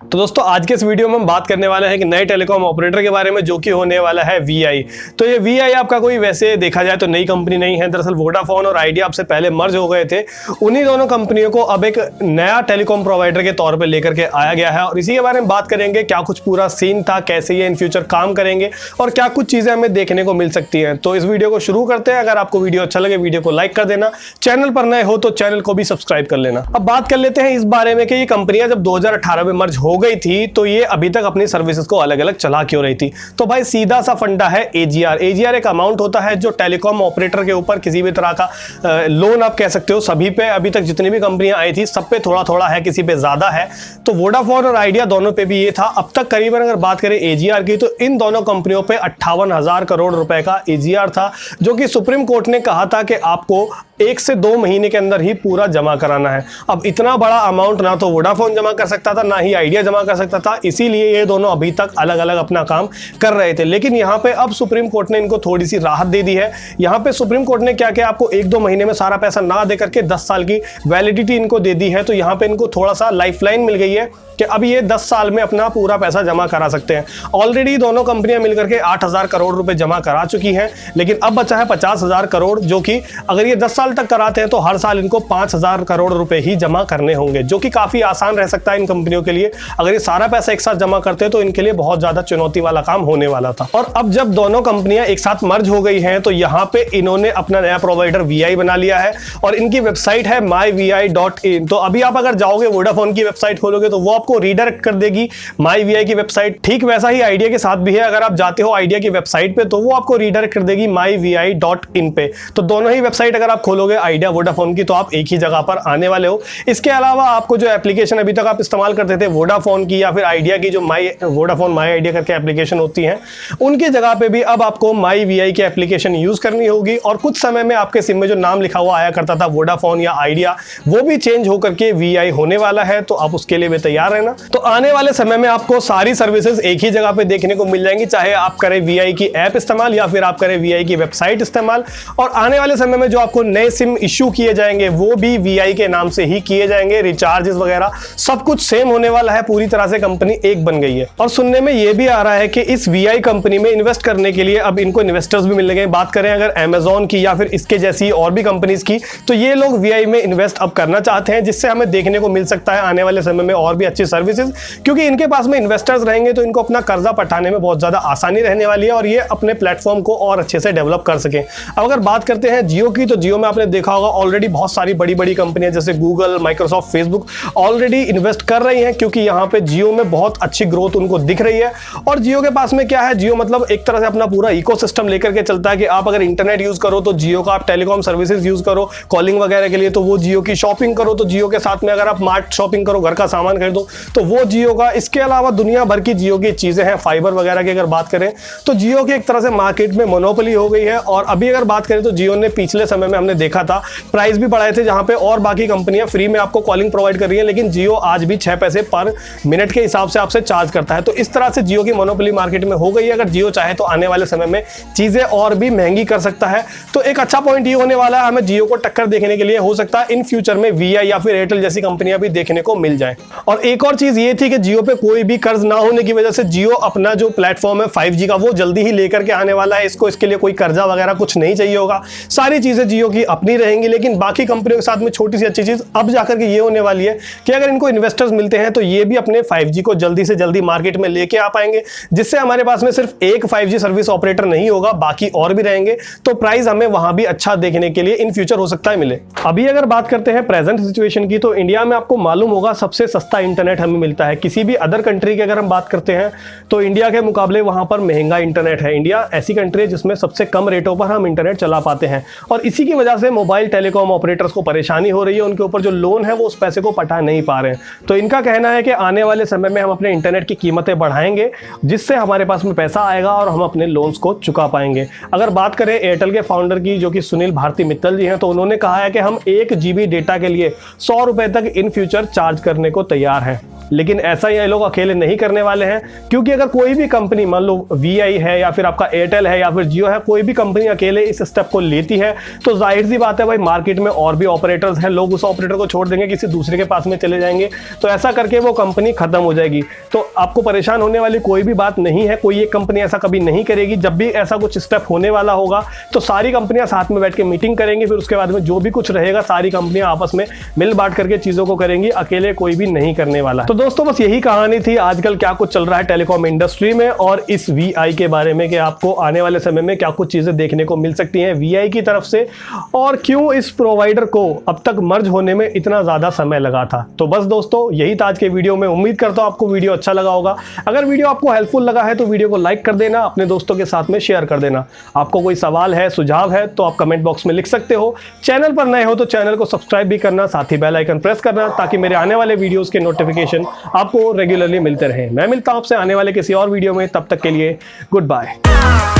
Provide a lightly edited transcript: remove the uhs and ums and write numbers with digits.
तो दोस्तों आज के इस वीडियो में हम बात करने वाले हैं कि नए टेलीकॉम ऑपरेटर के बारे में जो कि होने वाला है वीआई। तो ये वीआई आपका कोई वैसे देखा जाए तो नई कंपनी नहीं है। दरअसल वोडाफोन और आइडिया आपसे पहले मर्ज हो गए थे। उन्हीं दोनों कंपनियों को अब एक नया टेलीकॉम प्रोवाइडर के तौर पर लेकर के आया गया है और इसी के बारे में बात करेंगे, क्या कुछ पूरा सीन था, कैसे ये इन फ्यूचर काम करेंगे और क्या कुछ चीजें हमें देखने को मिल सकती हैं। तो इस वीडियो को शुरू करते हैं। अगर आपको वीडियो अच्छा लगे वीडियो को लाइक कर देना, चैनल पर नए हो तो चैनल को भी सब्सक्राइब कर लेना। अब बात कर लेते हैं इस बारे में कि ये कंपनियां जब 2018 में मर्ज हो गई थी तो ये अभी तक अपनी सर्विसेज को अलग अलग चला क्यों रही थी। तो भाई सीधा सा फंडा है एजीआर। एजीआर एक अमाउंट होता है जो टेलीकॉम ऑपरेटर के ऊपर किसी भी तरह का लोन आप कह सकते हो सभी पे, अभी तक जितनी भी कंपनियां आई थी सब पे थोड़ा थोड़ा है, किसी पे ज्यादा है। तो वोडाफोन और आइडिया दोनों पे भी ये था। अब तक करीबन अगर बात करें एजीआर की तो इन दोनों कंपनियों पे 58,000 करोड़ रुपए का एजीआर था, जो कि सुप्रीम कोर्ट ने कहा था कि आपको 1 से 2 महीने के अंदर ही पूरा जमा कराना है। अब इतना बड़ा अमाउंट ना तो वोडाफोन जमा कर सकता था ना ही आइडिया जमा कर सकता था, इसीलिए ये दोनों अभी तक अलग अलग अपना काम कर रहे थे। लेकिन यहाँ पे अब सुप्रीम कोर्ट ने इनको थोड़ी सी राहत दे दी है। यहाँ पे सुप्रीम कोर्ट ने क्या किया, आपको 1-2 महीने में सारा पैसा ना दे करके 10 साल की वैलिडिटी इनको दे दी है। तो यहाँ पे इनको थोड़ा सा लाइफलाइन मिल गई है कि अब ये 10 साल में अपना पूरा पैसा जमा करा सकते हैं। ऑलरेडी दोनों कंपनियां मिलकर के 8,000 करोड़ रुपए जमा करा चुकी हैं, लेकिन अब बचा है 50,000 करोड़, जो कि अगर ये 10 साल तक कराते हैं तो हर साल इनको 5,000 करोड़ रुपए ही जमा करने होंगे, जो कि काफी आसान रह सकता है इन कंपनियों के लिए। अगर ये सारा पैसा एक साथ जमा करते हैं तो इनके लिए बहुत ज्यादा चुनौती वाला काम होने वाला था। और अब जब दोनों कंपनियां एक साथ मर्ज हो गई हैं तो यहाँ पे इन्होंने अपना नया प्रोवाइडर वीआई बना लिया है और इनकी वेबसाइट है myvi.in। तो अभी आप अगर जाओगे वोडाफोन की वेबसाइट खोलोगे तो वो आपको रीडायरेक्ट कर देगी myvi की वेबसाइट। ठीक वैसा ही आइडिया के साथ भी है। अगर आप जाते हो आइडिया की वेबसाइट पे तो वो आपको रीडायरेक्ट कर देगी myvi.in पे। तो दोनों ही वेबसाइट अगर आप खोलोगे आइडिया वोडाफोन की तो आप एक ही जगह पर आने वाले हो। इसके अलावा आपको जो एप्लीकेशन अभी तक आप इस्तेमाल करते थे वोडाफोन की या फिर आइडिया की, जो वोडाफोन माई आइडिया करके एप्लीकेशन होती हैं, उनकी जगह पे भी अब आपको myvi की एप्लीकेशन यूज करनी होगी। और कुछ समय में आपके सिम में जो नाम लिखा हुआ आया करता था वोडाफोन या आइडिया, वो भी चेंज होकर के वीआई होने वाला है। तो आप उसके लिए भी तैयार रहना। तो आने वाले समय में आपको सारी सर्विसेज एक ही जगह पे देखने को मिल जाएंगी, चाहे आप करें वीआई की ऐप इस्तेमाल या फिर आप करें वीआई की वेबसाइट इस्तेमाल। और आने वाले समय में जो आपको नए सिम इश्यू किए जाएंगे वो भी वीआई के नाम से ही किए जाएंगे। रिचार्जेस वगैरह सब कुछ सेम होने वाला है। पूरी तरह से कंपनी एक बन गई है। और सुनने में ये भी आ रहा है कि इस वीआई कंपनी में इन्वेस्ट करने के लिए अब इनको इन्वेस्टर्स भी मिल गए। बात करें अगर अमेजॉन की या फिर इसके जैसी और भी कंपनीज की, तो ये लोग वीआई में इन्वेस्ट अब करना चाहते हैं, जिससे हमें देखने को मिल सकता है आने वाले समय में और भी अच्छी सर्विसेज, क्योंकि इनके पास में इन्वेस्टर्स रहेंगे तो इनको अपना कर्जा पटाने में बहुत ज्यादा आसानी रहने वाली है और ये अपने प्लेटफॉर्म को और अच्छे से डेवलप कर सकें। अब अगर बात करते हैं जियो की, तो जियो में आपने देखा होगा ऑलरेडी बहुत सारी बड़ी बड़ी कंपनियां जैसे Google, Microsoft, Facebook already invest कर रही हैं, क्योंकि यहाँ पे जियो में बहुत अच्छी ग्रोथ उनको दिख रही है। और जियो के पास में क्या है, जियो मतलब एक तरह से अपना पूरा इकोसिस्टम लेकर के चलता है कि आप अगर इंटरनेट यूज करो तो जियो का, आप टेलीकॉम सर्विसेज यूज करो कॉलिंग वगैरह के लिए तो वो जियो की, शॉपिंग करो तो जियो के साथ में, अगर आप मार्ट शॉपिंग करो घर का सामान खरीदो तो वो जियो का। इसके अलावा दुनिया भर की जियो की चीजें हैं, फाइबर वगैरह की अगर बात करें तो जियो की एक तरह से मार्केट में मोनोपोली हो गई है। और अभी अगर बात करें तो जियो ने पिछले समय में हमने देखा था प्राइस भी बढ़ाए थे, जहां पे और बाकी कंपनियां फ्री में आपको कॉलिंग प्रोवाइड कर रही है, लेकिन जियो आज भी 6 पैसे पर मिनट के हिसाब से आपसे चार्ज करता है। तो इस तरह से जियो की मोनोपोली मार्केट में हो गई है। अगर जियो चाहे तो आने वाले समय में चीजें और भी महंगी कर सकता है। तो एक अच्छा पॉइंट ये होने वाला है, हमें जियो को टक्कर देखने के लिए हो सकता है इन फ्यूचर में वीआई या फिर एयरटेल जैसी कंपनियां भी देखने को मिल जाए। और एक और चीज ये थी कि जियो पे कोई भी कर्ज ना होने की वजह से जियो अपना जो प्लेटफॉर्म है 5G का वो जल्दी ही लेकर के आने वाला है। इसके लिए कोई कर्जा वगैरह कुछ नहीं चाहिए होगा, सारी चीजें जियो की अपनी रहेंगी। लेकिन बाकी कंपनियों के साथ में छोटी सी अच्छी चीज अब जाकर के ये होने वाली है कि अगर इनको इन्वेस्टर्स मिलते हैं तो ये भी अपने 5G को जल्दी से जल्दी मार्केट में लेके आ पाएंगे, जिससे हमारे पास में सिर्फ एक 5G सर्विस ऑपरेटर नहीं होगा, बाकी और भी रहेंगे। तो प्राइस हमें वहां भी अच्छा देखने के लिए इन फ्यूचर हो सकता है मिले। अभी अगर बात करते हैं प्रेजेंट सिचुएशन की, तो इंडिया में आपको मालूम होगा सबसे सस्ता इंटरनेट हमें मिलता है। किसी भी अदर कंट्री की अगर हम बात करते हैं तो इंडिया के मुकाबले वहां पर महंगा इंटरनेट है। इंडिया ऐसी कंट्री है जिसमें सबसे कम रेटों पर हम इंटरनेट चला पाते हैं और इसी की वजह से मोबाइल टेलीकॉम ऑपरेटर्स को परेशानी हो रही है। उनके ऊपर जो लोन है वो उस पैसे को पटा नहीं पा रहे हैं। तो इनका कहना है कि आने वाले समय में हम अपने इंटरनेट की कीमतें बढ़ाएंगे, जिससे हमारे पास में पैसा आएगा और हम अपने लोन्स को चुका पाएंगे। अगर बात करें एयरटेल के फाउंडर की, जो कि सुनील भारती मित्तल जी हैं, तो उन्होंने कहा है कि हम 1 GB डेटा के लिए 100 रुपए तक इन फ्यूचर चार्ज करने को तैयार हैं। लेकिन ऐसा ये लोग अकेले नहीं करने वाले हैं, क्योंकि अगर कोई भी कंपनी मान लो VI है या फिर आपका एयरटेल है या फिर जियो है, कोई भी कंपनी अकेले इस स्टेप को लेती है तो जाहिर सी बात है भाई मार्केट में और भी ऑपरेटर्स हैं, लोग उस ऑपरेटर को छोड़ देंगे, किसी दूसरे के पास में चले जाएंगे, तो ऐसा करके वो कंपनी खत्म हो जाएगी। तो आपको परेशान होने वाली कोई भी बात नहीं है, कोई एक कंपनी ऐसा कभी नहीं करेगी। जब भी ऐसा कुछ स्टेप होने वाला होगा तो सारी कंपनियां साथ में बैठ के मीटिंग करेंगी, फिर उसके बाद में जो भी कुछ रहेगा सारी कंपनियां आपस में मिल बांट करके चीजों को करेंगी, अकेले कोई भी नहीं करने वाला। तो दोस्तों बस यही कहानी थी आजकल क्या कुछ चल रहा है टेलीकॉम इंडस्ट्री में और इस VI के बारे में, कि आपको आने वाले समय में क्या कुछ चीजें देखने को मिल सकती हैं VI की तरफ से और क्यों इस प्रोवाइडर को अब तक मर्ज होने में इतना ज्यादा समय लगा था। तो बस दोस्तों यही था आज के वीडियो में। उम्मीद करता हूं आपको वीडियो अच्छा लगा होगा। अगर वीडियो आपको हेल्पफुल लगा है तो वीडियो को लाइक कर देना, अपने दोस्तों के साथ में शेयर कर देना। आपको कोई सवाल है, सुझाव है तो आप कमेंट बॉक्स में लिख सकते हो। चैनल पर नए हो तो चैनल को सब्सक्राइब भी करना, साथ ही बेल आइकन प्रेस करना ताकि मेरे आने वाले वीडियोस के नोटिफिकेशन आपको रेगुलरली मिलते रहे। मैं मिलता हूं आपसे आने वाले किसी और वीडियो में, तब तक के लिए गुड बाय।